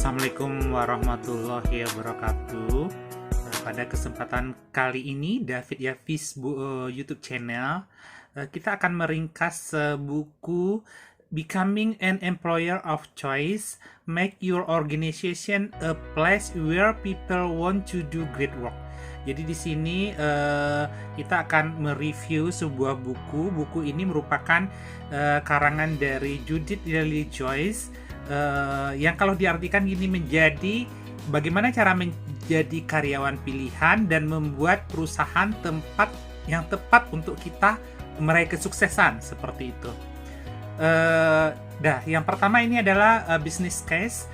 Assalamualaikum warahmatullahi wabarakatuh. Pada kesempatan kali ini, David Yafiz YouTube channel, kita akan meringkas buku Becoming an Employer of Choice, Make Your Organization a Place Where People Want to Do Great Work. Jadi di sini kita akan mereview sebuah buku. Buku ini merupakan karangan dari Judith Lily Joyce, yang kalau diartikan gini, menjadi bagaimana cara menjadi karyawan pilihan dan membuat perusahaan tempat yang tepat untuk kita meraih kesuksesan, seperti itu. Yang pertama ini adalah business case,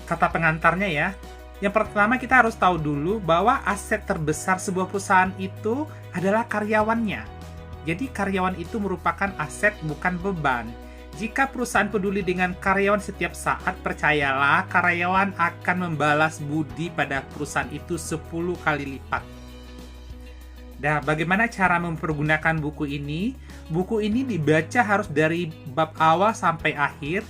kata pengantarnya ya. Yang pertama kita harus tahu dulu bahwa aset terbesar sebuah perusahaan itu adalah karyawannya. Jadi karyawan itu merupakan aset, bukan beban. Jika perusahaan peduli dengan karyawan setiap saat, percayalah karyawan akan membalas budi pada perusahaan itu 10 kali lipat. Nah, bagaimana cara mempergunakan buku ini? Buku ini dibaca harus dari bab awal sampai akhir.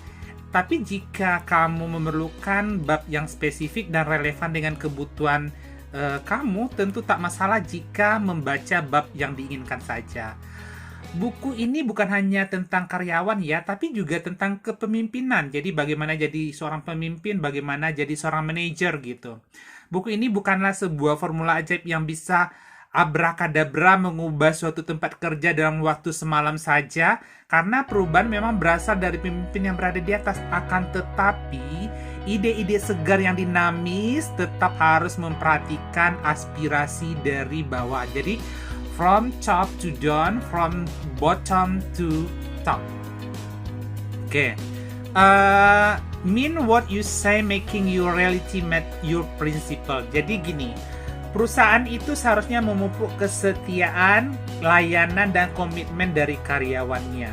Tapi jika kamu memerlukan bab yang spesifik dan relevan dengan kebutuhan kamu, tentu tak masalah jika membaca bab yang diinginkan saja. Buku ini bukan hanya tentang karyawan ya, tapi juga tentang kepemimpinan. Jadi bagaimana jadi seorang pemimpin, bagaimana jadi seorang manajer gitu. Buku ini bukanlah sebuah formula ajaib yang bisa abrakadabra mengubah suatu tempat kerja dalam waktu semalam saja, karena perubahan memang berasal dari pemimpin yang berada di atas. Akan tetapi ide-ide segar yang dinamis tetap harus memperhatikan aspirasi dari bawah. Jadi from top to down, from bottom to top. Mean what you say, making your reality match your principle. Jadi gini, perusahaan itu seharusnya memupuk kesetiaan, layanan, dan komitmen dari karyawannya.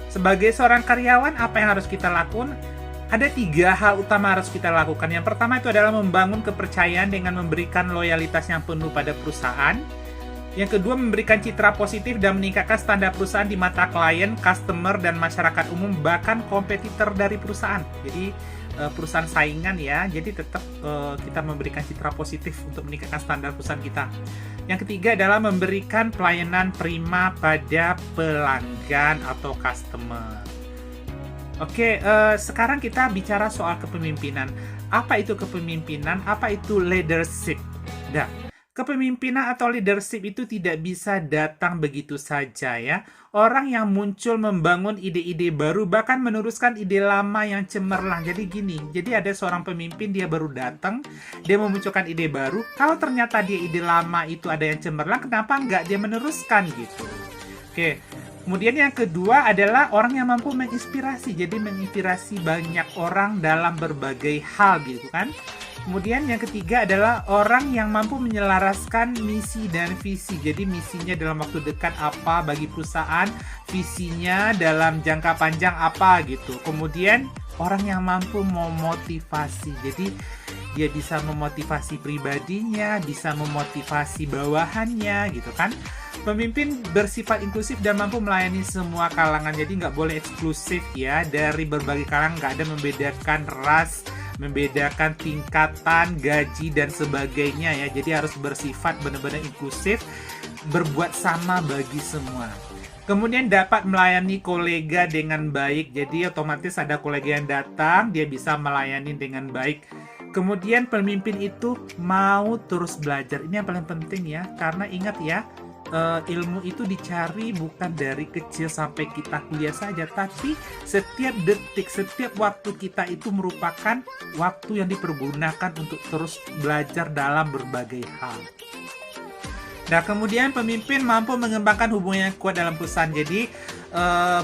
Sebagai seorang karyawan, apa yang harus kita lakukan? Ada 3 hal utama harus kita lakukan. Yang pertama itu adalah membangun kepercayaan dengan memberikan loyalitas yang penuh pada perusahaan. Yang kedua, memberikan citra positif dan meningkatkan standar perusahaan di mata klien, customer, dan masyarakat umum, bahkan kompetitor dari perusahaan. Jadi perusahaan saingan ya, jadi tetap kita memberikan citra positif untuk meningkatkan standar perusahaan kita. Yang ketiga adalah memberikan pelayanan prima pada pelanggan atau customer. Sekarang kita bicara soal kepemimpinan. Apa itu kepemimpinan? Apa itu leadership? Kepemimpinan atau leadership itu tidak bisa datang begitu saja ya. Orang yang muncul membangun ide-ide baru, bahkan meneruskan ide lama yang cemerlang. Jadi gini, jadi ada seorang pemimpin, dia baru datang, dia memunculkan ide baru. Kalau ternyata dia ide lama itu ada yang cemerlang, kenapa nggak dia meneruskan gitu? Kemudian yang kedua adalah orang yang mampu menginspirasi. Jadi menginspirasi banyak orang dalam berbagai hal gitu kan. Kemudian yang ketiga adalah orang yang mampu menyelaraskan misi dan visi. Jadi misinya dalam waktu dekat apa bagi perusahaan, visinya dalam jangka panjang apa gitu. Kemudian orang yang mampu memotivasi. Jadi dia bisa memotivasi pribadinya, bisa memotivasi bawahannya gitu kan. Pemimpin bersifat inklusif dan mampu melayani semua kalangan. Jadi nggak boleh eksklusif ya, dari berbagai kalangan, nggak ada membedakan ras, membedakan tingkatan, gaji, dan sebagainya ya. Jadi harus bersifat benar-benar inklusif, berbuat sama bagi semua. Kemudian dapat melayani kolega dengan baik. Jadi otomatis ada kolega yang datang, dia bisa melayani dengan baik. Kemudian pemimpin itu mau terus belajar. Ini yang paling penting ya, karena ingat ya, ilmu itu dicari bukan dari kecil sampai kita kuliah saja, tapi setiap detik, setiap waktu kita itu merupakan waktu yang dipergunakan untuk terus belajar dalam berbagai hal. Kemudian pemimpin mampu mengembangkan hubungan yang kuat dalam perusahaan. Jadi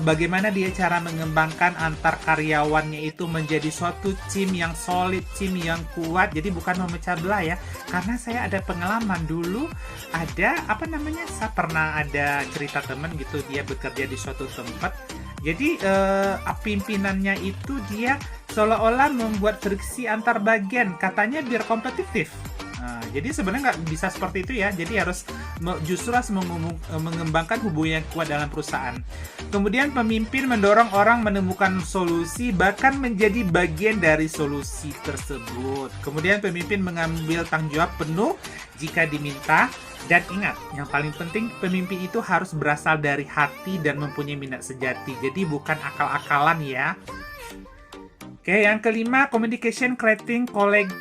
bagaimana dia cara mengembangkan antar karyawannya itu menjadi suatu tim yang solid, tim yang kuat. Jadi bukan memecah belah ya. Karena saya ada pengalaman dulu, saya pernah ada cerita teman gitu, dia bekerja di suatu tempat. Jadi pimpinannya itu dia seolah-olah membuat friksi antar bagian, katanya biar kompetitif. Nah, jadi sebenarnya nggak bisa seperti itu ya. Jadi justru harus mengembangkan hubungan yang kuat dalam perusahaan. Kemudian pemimpin mendorong orang menemukan solusi, bahkan menjadi bagian dari solusi tersebut. Kemudian pemimpin mengambil tanggung jawab penuh jika diminta. Dan ingat, yang paling penting pemimpin itu harus berasal dari hati dan mempunyai minat sejati. Jadi bukan akal-akalan ya. Oke, yang kelima, communication creating colleague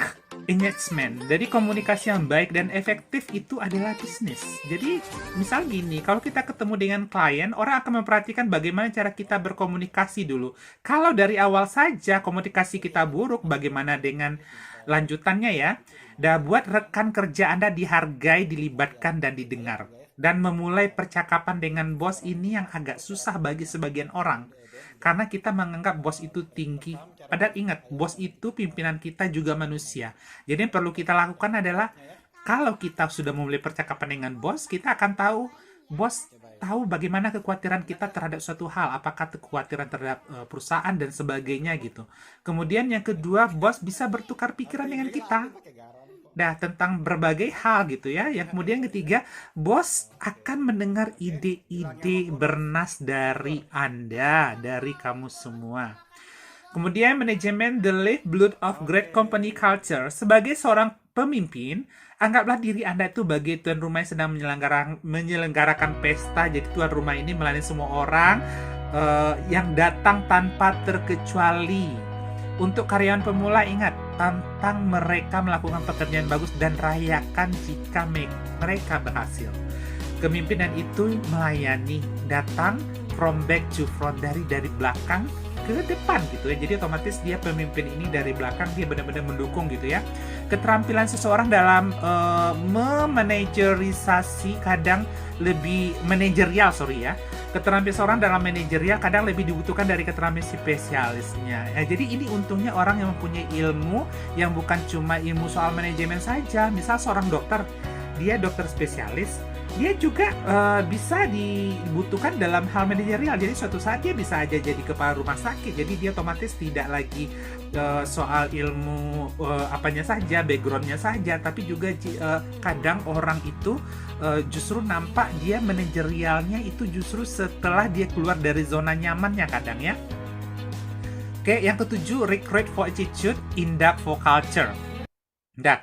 engagement. Jadi komunikasi yang baik dan efektif itu adalah bisnis. Jadi misal gini, kalau kita ketemu dengan klien, orang akan memperhatikan bagaimana cara kita berkomunikasi dulu. Kalau dari awal saja komunikasi kita buruk, bagaimana dengan lanjutannya ya? Dan buat rekan kerja Anda dihargai, dilibatkan, dan didengar. Dan memulai percakapan dengan bos ini yang agak susah bagi sebagian orang. Karena kita menganggap bos itu tinggi. Padahal ingat, bos itu pimpinan kita juga manusia. Jadi yang perlu kita lakukan adalah, kalau kita sudah memulai percakapan dengan bos, kita akan tahu, bos tahu bagaimana kekhawatiran kita terhadap suatu hal. Apakah kekhawatiran terhadap perusahaan dan sebagainya gitu. Kemudian yang kedua, bos bisa bertukar pikiran dengan kita. Nah, tentang berbagai hal gitu ya. Yang kemudian ketiga, bos akan mendengar ide-ide bernas dari Anda, dari kamu semua. Kemudian manajemen the lifeblood of great company culture. Sebagai seorang pemimpin, anggaplah diri Anda itu sebagai tuan rumah yang sedang menyelenggarakan pesta. Jadi tuan rumah ini melayani semua orang yang datang tanpa terkecuali. Untuk karyawan pemula, ingat, tantang mereka melakukan pekerjaan bagus dan rayakan jika mereka berhasil. Kepemimpinan itu melayani, datang from back to front, dari belakang ke depan gitu ya. Jadi otomatis dia pemimpin ini dari belakang, dia benar-benar mendukung gitu ya. Keterampilan seseorang dalam memanajerisasi kadang lebih manajerial, keterampilan seorang dalam manajerial kadang lebih dibutuhkan dari keterampilan spesialisnya. Ya, jadi ini untungnya orang yang mempunyai ilmu yang bukan cuma ilmu soal manajemen saja. Misal seorang dokter, dia dokter spesialis, dia juga bisa dibutuhkan dalam hal manajerial. Jadi suatu saat dia bisa aja jadi kepala rumah sakit. Jadi dia otomatis tidak lagi soal ilmu apanya saja, backgroundnya saja, tapi juga kadang orang itu justru nampak dia manajerialnya itu justru setelah dia keluar dari zona nyamannya kadang ya. Oke, yang ketujuh, recruit for attitude, induct for culture. Nah,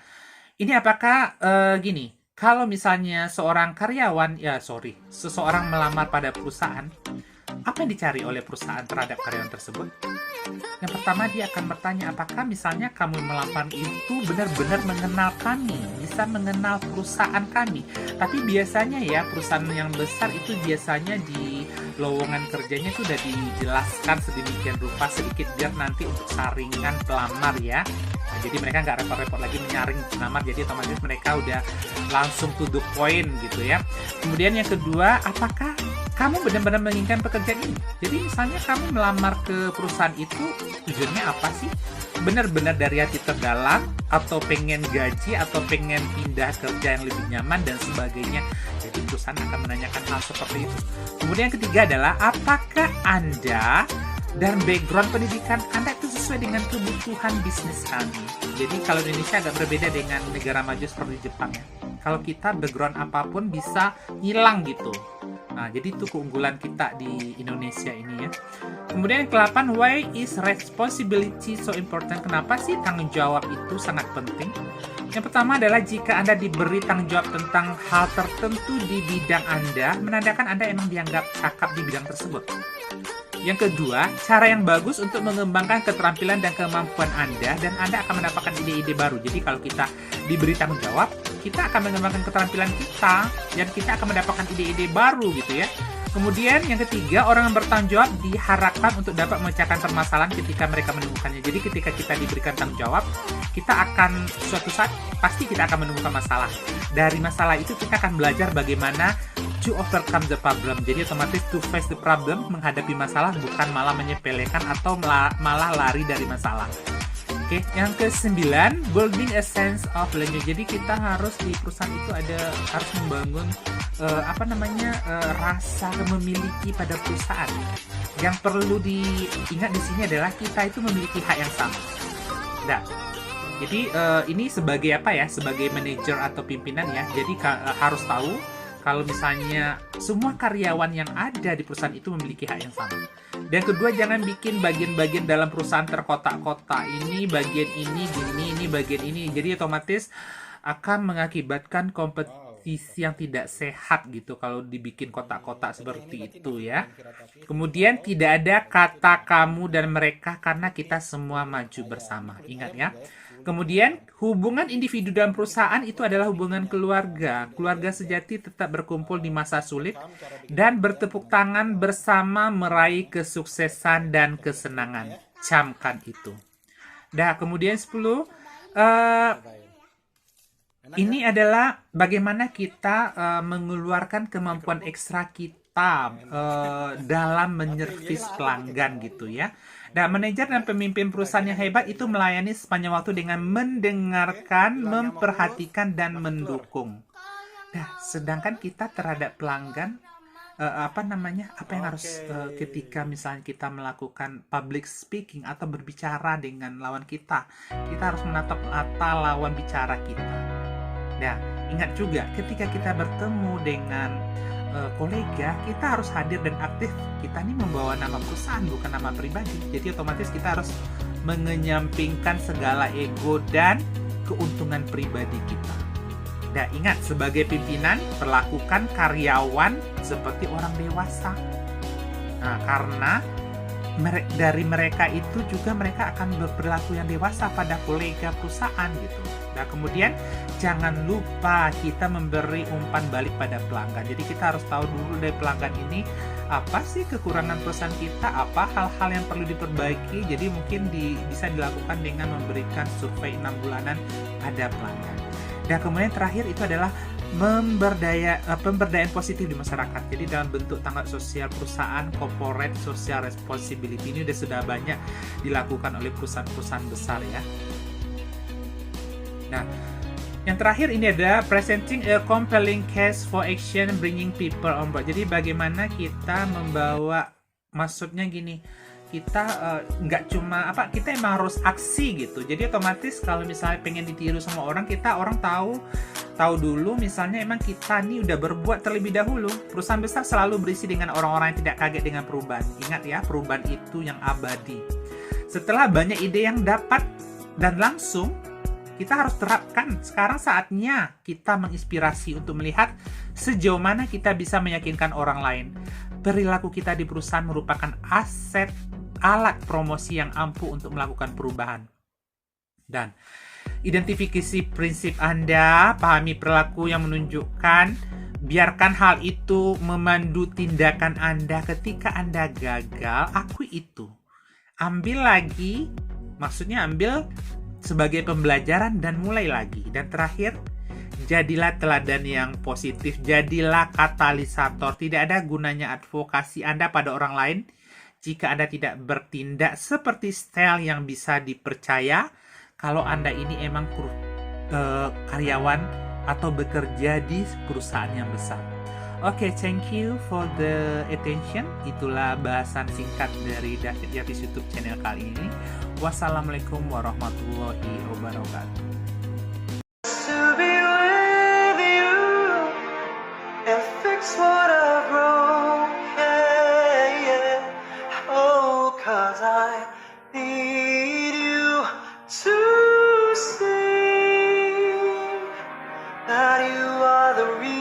ini apakah gini? Kalau misalnya seseorang melamar pada perusahaan, apa yang dicari oleh perusahaan terhadap karyawan tersebut? Yang pertama, dia akan bertanya, apakah misalnya kamu melamar itu benar-benar mengenal kami, bisa mengenal perusahaan kami. Tapi biasanya ya, perusahaan yang besar itu biasanya di lowongan kerjanya itu udah dijelaskan sedemikian rupa sedikit biar nanti untuk saringan pelamar ya. Nah, jadi mereka nggak repot-repot lagi menyaring pelamar, jadi otomatis mereka udah langsung to the point gitu ya. Kemudian yang kedua, apakah kamu benar-benar menginginkan pekerjaan ini? Jadi misalnya kamu melamar ke perusahaan itu tujuannya apa sih? Benar-benar dari hati terdalam, atau pengen gaji, atau pengen pindah kerja yang lebih nyaman dan sebagainya. Jadi perusahaan akan menanyakan hal seperti itu. Kemudian yang ketiga adalah, apakah Anda dan background pendidikan Anda itu sesuai dengan kebutuhan bisnis kami? Jadi kalau Indonesia agak berbeda dengan negara maju seperti Jepang ya. Kalau kita background apapun bisa hilang gitu. Nah, jadi itu keunggulan kita di Indonesia ini ya. Kemudian yang ke-8, why is responsibility so important? Kenapa sih tanggung jawab itu sangat penting? Yang pertama adalah jika Anda diberi tanggung jawab tentang hal tertentu di bidang Anda, menandakan Anda emang dianggap cakap di bidang tersebut. Yang kedua, cara yang bagus untuk mengembangkan keterampilan dan kemampuan Anda, dan Anda akan mendapatkan ide-ide baru. Jadi kalau kita diberi tanggung jawab, kita akan mengembangkan keterampilan kita, dan kita akan mendapatkan ide-ide baru gitu ya. Kemudian yang ketiga, orang yang bertanggung jawab diharapkan untuk dapat memecahkan permasalahan ketika mereka menemukannya. Jadi ketika kita diberikan tanggung jawab, kita akan suatu saat pasti kita akan menemukan masalah. Dari masalah itu kita akan belajar bagaimana to overcome the problem. Jadi otomatis to face the problem, menghadapi masalah, bukan malah menyepelekan atau malah lari dari masalah. Oke, yang ke-9, building a sense of learning. Jadi kita harus di perusahaan itu harus membangun rasa memiliki pada perusahaan. Yang perlu diingat di sini adalah kita itu memiliki hak yang sama. Nah, Jadi ini sebagai apa ya? Sebagai manajer atau pimpinan ya. Jadi harus tahu kalau misalnya semua karyawan yang ada di perusahaan itu memiliki hak yang sama. Dan kedua, jangan bikin bagian-bagian dalam perusahaan terkotak-kotak. Ini bagian ini bagian ini. Jadi otomatis akan mengakibatkan kompetisi yang tidak sehat gitu kalau dibikin kotak-kotak seperti itu ya. Kemudian tidak ada kata kamu dan mereka karena kita semua maju bersama. Ingat ya. Kemudian hubungan individu dalam perusahaan itu adalah hubungan keluarga. Keluarga sejati tetap berkumpul di masa sulit dan bertepuk tangan bersama meraih kesuksesan dan kesenangan. Camkan itu. Nah, kemudian 10 ini adalah bagaimana kita mengeluarkan kemampuan ekstra kita dalam menyervis pelanggan gitu ya. Dan manajer dan pemimpin perusahaan yang hebat itu melayani sepanjang waktu dengan mendengarkan, memperhatikan, dan mendukung. Nah, sedangkan kita terhadap pelanggan apa yang harus ketika misalnya kita melakukan public speaking atau berbicara dengan lawan kita harus menatap mata lawan bicara kita. Nah, ingat juga ketika kita bertemu dengan kolega, kita harus hadir dan aktif. Kita ini membawa nama perusahaan, bukan nama pribadi. Jadi otomatis kita harus mengenyampingkan segala ego dan keuntungan pribadi kita. Nah, ingat, sebagai pimpinan, perlakukan karyawan seperti orang dewasa. Nah, karena dari mereka itu juga mereka akan berperilaku yang dewasa pada kolega perusahaan gitu. Nah, kemudian jangan lupa kita memberi umpan balik pada pelanggan. Jadi kita harus tahu dulu dari pelanggan ini apa sih kekurangan perusahaan kita, apa hal-hal yang perlu diperbaiki. Jadi mungkin bisa dilakukan dengan memberikan survei 6 bulanan pada pelanggan. Dan kemudian terakhir itu adalah pemberdayaan positif di masyarakat. Jadi dalam bentuk tanggung sosial perusahaan, corporate social responsibility ini sudah banyak dilakukan oleh perusahaan-perusahaan besar ya. Nah, yang terakhir ini ada presenting a compelling case for action, bringing people on board. Jadi bagaimana kita membawa, maksudnya gini, kita nggak cuma kita emang harus aksi gitu. Jadi otomatis kalau misalnya pengen ditiru sama orang, orang tahu dulu misalnya emang kita nih udah berbuat terlebih dahulu. Perusahaan besar selalu berisi dengan orang-orang yang tidak kaget dengan perubahan. Ingat ya, perubahan itu yang abadi. Setelah banyak ide yang dapat dan langsung, kita harus terapkan. Sekarang saatnya kita menginspirasi untuk melihat sejauh mana kita bisa meyakinkan orang lain. Perilaku kita di perusahaan merupakan alat promosi yang ampuh untuk melakukan perubahan. Dan identifikasi prinsip Anda, pahami perilaku yang menunjukkan, biarkan hal itu memandu tindakan Anda. Ketika Anda gagal, akui itu. Ambil lagi, maksudnya ambil sebagai pembelajaran dan mulai lagi. Dan terakhir, jadilah teladan yang positif, jadilah katalisator. Tidak ada gunanya advokasi Anda pada orang lain jika Anda tidak bertindak seperti style yang bisa dipercaya. Kalau Anda ini emang karyawan atau bekerja di perusahaan yang besar. Oke, thank you for the attention. Itulah bahasan singkat dari David Yatis YouTube channel kali ini. Wassalamualaikum warahmatullahi wabarakatuh. To be with you and fix what I've wrong, yeah, yeah. Oh, 'cause I need you to see that you are the reason.